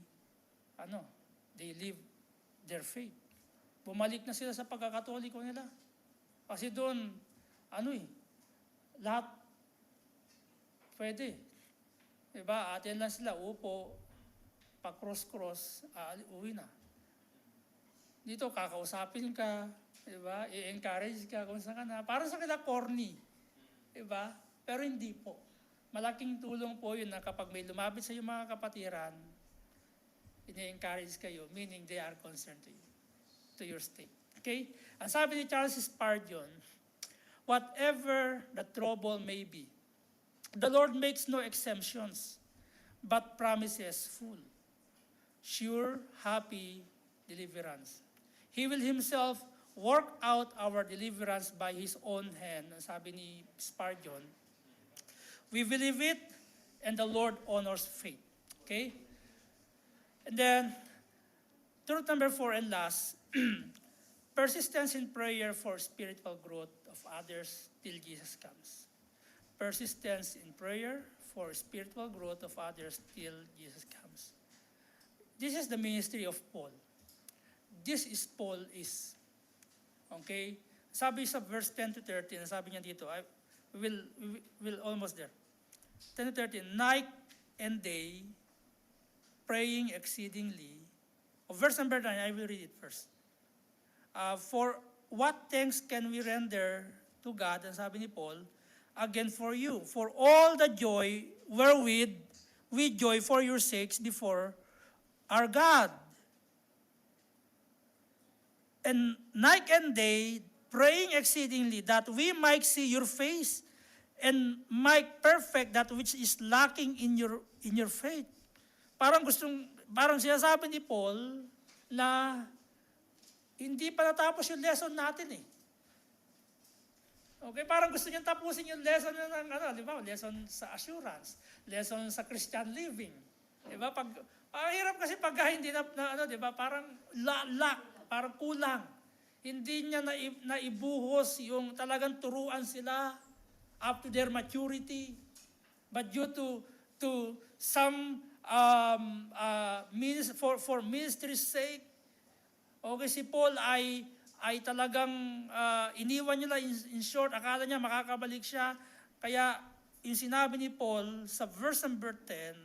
leave their faith. Bumalik na sila sa pagkakatoliko nila. Kasi doon, lahat pwede. Diba? Atin lang sila, upo, pa-cross-cross, uwi na. Dito, kakausapin ka, diba? I-encourage ka kung saan ka na. Para sa kanila, corny. Diba? Pero hindi po. Malaking tulong po yun na kapag may lumapit sa iyong mga kapatiran, ini-encourage kayo, meaning they are concerned to you, to your state. Okay? Ang sabi ni Charles Spurgeon, whatever the trouble may be, the Lord makes no exemptions, but promises full, sure, happy deliverance. He will Himself work out our deliverance by His own hand. Ang sabi ni Spurgeon, we believe it, and the Lord honors faith. Okay? And then, truth number 4 and last, persistence in prayer for spiritual growth of others till Jesus comes. Persistence in prayer for spiritual growth of others till Jesus comes. This is the ministry of Paul. This is Paul is. Okay? Sabi sa verse 10 to 13, sabi niya dito, we will almost there. 10 to 13, night and day, praying exceedingly. Verse number 9, I will read it first. For what thanks can we render to God, ang sabi ni Paul, again for you, for all the joy wherewith we joy for your sakes before our God. And night and day, praying exceedingly, that we might see your face, and might perfect that which is lacking in your faith. Parang sinasabi ni Paul na hindi pa natapos yung lesson natin eh. Okay, parang gusto niyang tapusin yung lesson di ba? Lesson sa assurance, lesson sa Christian living. Di ba? Hirap kasi pag hindi di ba? Parang lack, parang kulang. Hindi niya naibuhos yung talagang turuan sila up to their maturity. But due to some for ministry's sake, okay, si Paul ay talagang iniwan nila in short, akala niya makakabalik siya. Kaya yung sinabi ni Paul sa verse number 10,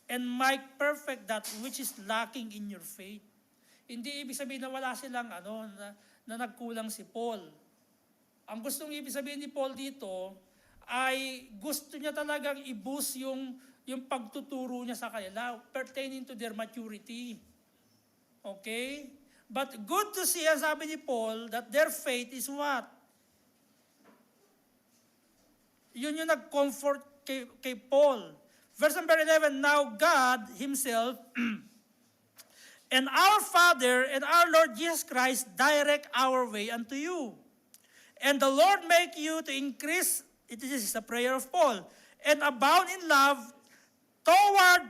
and make perfect that which is lacking in your faith. Hindi ibig sabihin na wala silang na nagkulang si Paul. Ang gustong ibig sabihin ni Paul dito ay gusto niya talagang i-boost yung pagtuturo niya sa kanila pertaining to their maturity. Okay? But good to see, ang sabi ni Paul, that their faith is what? Yun yung nag-comfort kay Paul. Verse number 11, now God Himself and our Father and our Lord Jesus Christ direct our way unto you. And the Lord make you to increase, this is a prayer of Paul, and abound in love toward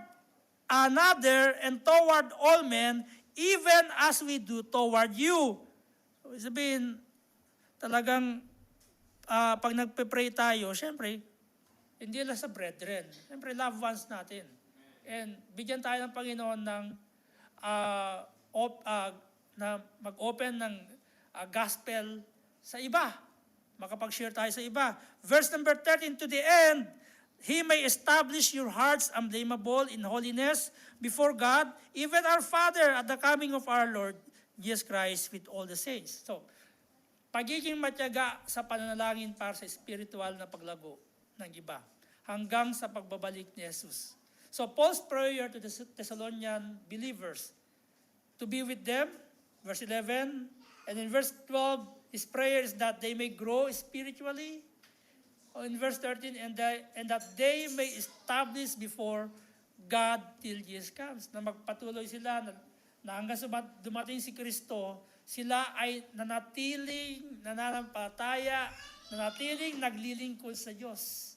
another and toward all men, even as we do toward you. So, sabihin, talagang pag nagpe-pray tayo, syempre, hindi lang sa brethren. Syempre, loved ones natin. And bigyan tayo ng Panginoon ng na mag-open ng gospel sa iba. Makapag-share tayo sa iba. Verse number 13, to the end He may establish your hearts unblameable in holiness before God, even our Father at the coming of our Lord Jesus Christ with all the saints. So, pagiging matyaga sa pananalangin para sa spiritual na paglago ng iba hanggang sa pagbabalik ni Jesus. So, Paul's prayer to the Thessalonian believers to be with them, verse 11, and in verse 12, his prayer is that they may grow spiritually. In verse 13, and that they may establish before God till Jesus comes. Na magpatuloy sila, na hanggang dumating si Kristo, sila ay nanatiling nananampalataya, nanatiling naglilingkod sa Diyos.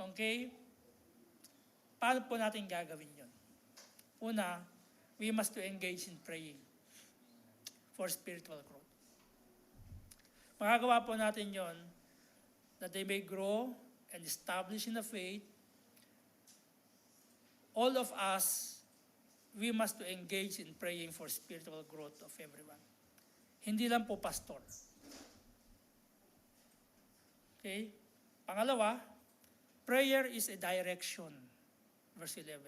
Okay? Paano po natin gagawin yun? Una, we must to engage in praying for spiritual growth. Magagawa po natin yon that they may grow and establish in the faith. All of us, we must to engage in praying for spiritual growth of everyone. Hindi lang po pastor. Okay? Pangalawa, prayer is a direction. Verse 11.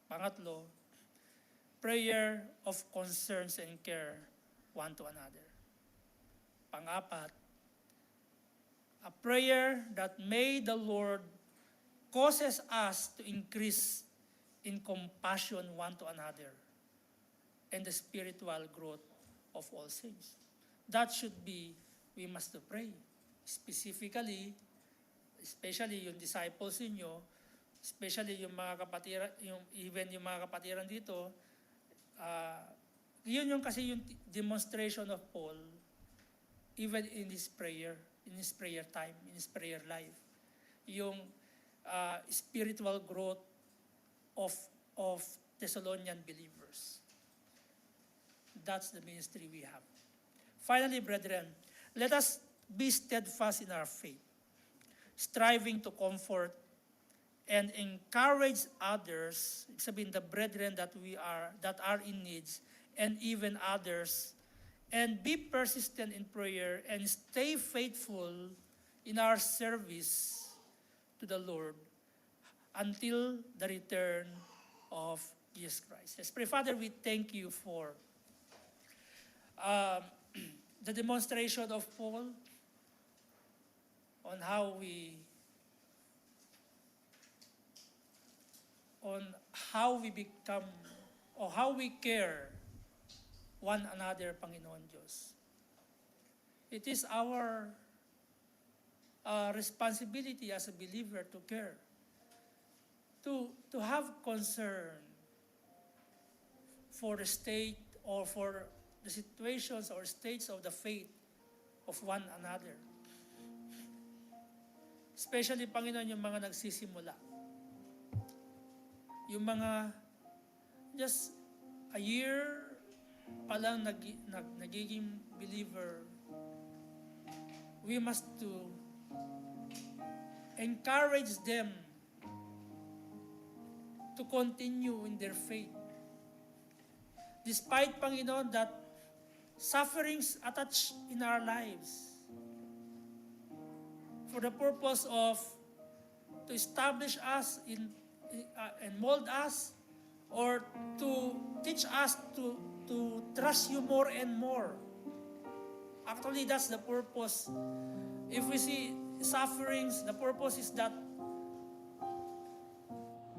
Pangatlo, prayer of concerns and care one to another. Pangapat, a prayer that may the Lord causes us to increase in compassion one to another and the spiritual growth of all saints. That should be, we must pray. Specifically, especially yung disciples ninyo, especially yung mga kapatiran, even yung mga kapatiran dito, yun yung kasi yung demonstration of Paul even in his prayer time, in his prayer life. Yung spiritual growth of Thessalonian believers. That's the ministry we have. Finally, brethren, let us be steadfast in our faith, striving to comfort and encourage others, sabihin the brethren that are in needs, and even others, and be persistent in prayer and stay faithful in our service to the Lord until the return of Jesus Christ. Let's pray. Father, we thank you for the demonstration of Paul on how we become or how we care one another, Panginoon Diyos. It is our responsibility as a believer to care, to have concern for the state or for the situations or states of the faith of one another. Especially, Panginoon, yung mga nagsisimula. Yung mga just a year pa lang nagiging believer, we must to encourage them to continue in their faith. Despite, Panginoon, that sufferings attached in our lives, for the purpose of to establish us and mold us, or to teach us to trust you more and more. Actually, that's the purpose. If we see sufferings, the purpose is that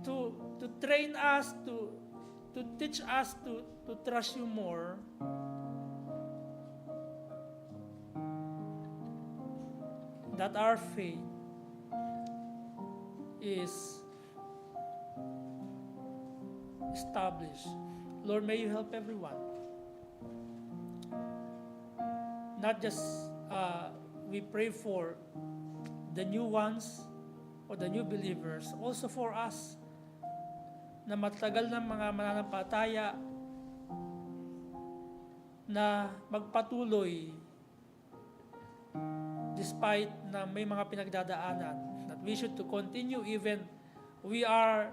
to train us, to teach us to trust you more. That our faith is established. Lord, may you help everyone. Not just we pray for the new ones or the new believers, also for us na matagal ng mga mananampalataya na magpatuloy despite na may mga pinagdadaanan, that we should to continue even we are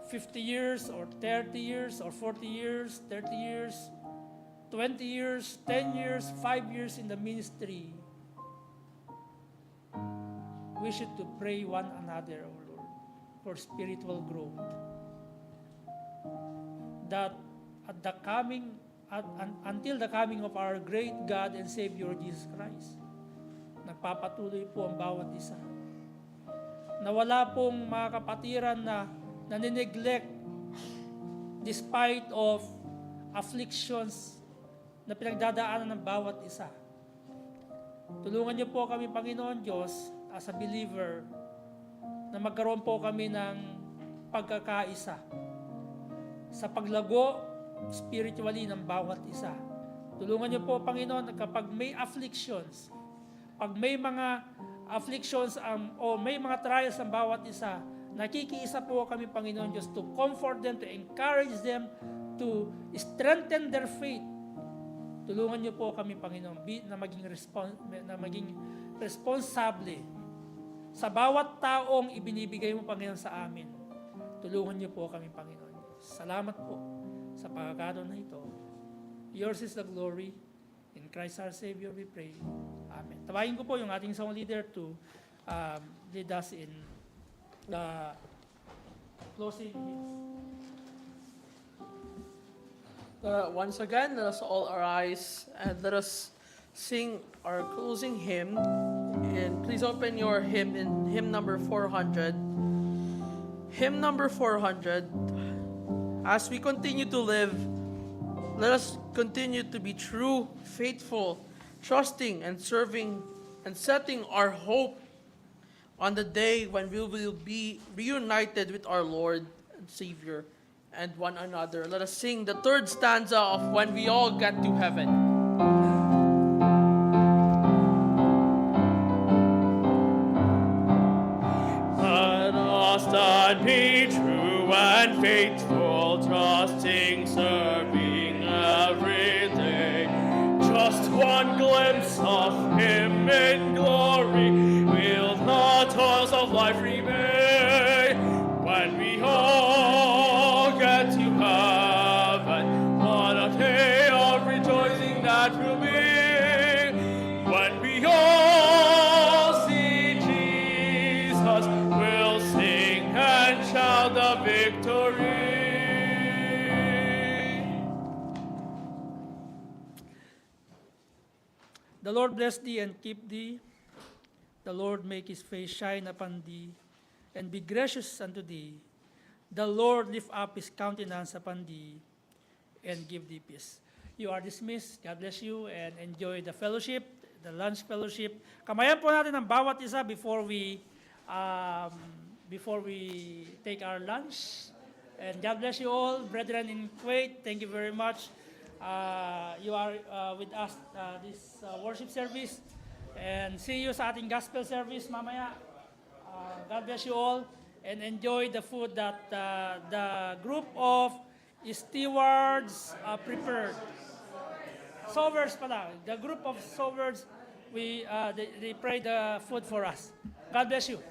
50 years or 30 years or 40 years, 30 years, 20 years, 10 years, 5 years in the ministry. we should to pray one another, O Lord, for spiritual growth. That at the coming, until the coming of our great God and Savior Jesus Christ, nagpapatuloy po ang bawat isa. Na wala pong mga kapatiran na nanineglect despite of afflictions na pinagdadaanan ng bawat isa. Tulungan niyo po kami, Panginoon Diyos, as a believer, na magkaroon po kami ng pagkakaisa sa paglago spiritually ng bawat isa. Tulungan niyo po, Panginoon, kapag may afflictions, pag may mga afflictions o may mga trials ng bawat isa, nakikiisa po kami, Panginoon Diyos, to comfort them, to encourage them, to strengthen their faith. Tulungan niyo po kami, Panginoon, na maging responsable sa bawat taong ibinibigay mo, Panginoon, sa amin. Tulungan niyo po kami, Panginoon Diyos. Salamat po sa pagkakataon na ito. Yours is the glory. In Christ our Savior we pray. Amen. Tawahin ko po yung ating song leader to lead us in the closing hymns. Once again, let us all arise and let us sing our closing hymn. And please open your hymn in hymn number 400. Hymn number 400. As we continue to live, let us continue to be true, faithful, trusting and serving and setting our hope on the day when we will be reunited with our Lord and Savior and one another. Let us sing the third stanza of When We All Get to Heaven. Let us then be true and faithful, trusting, serving every day. Just one glimpse of Him in glory will the toils of life repay. When we all get to heaven, what a day of rejoicing that will be. When we all see Jesus, we'll sing and shout the victory. The Lord bless thee and keep thee. The Lord make his face shine upon thee and be gracious unto thee. The Lord lift up his countenance upon thee and give thee peace. You are dismissed. God bless you and enjoy the fellowship, the lunch fellowship. Kamayan po natin ang bawat isa before we take our lunch. And God bless you all, brethren in Kuwait. Thank you very much. You are with us this worship service. And see you sa ating gospel service mamaya. God bless you all and enjoy the food that the group of stewards prepared. Servers pala. The group of servers, they pray the food for us. God bless you.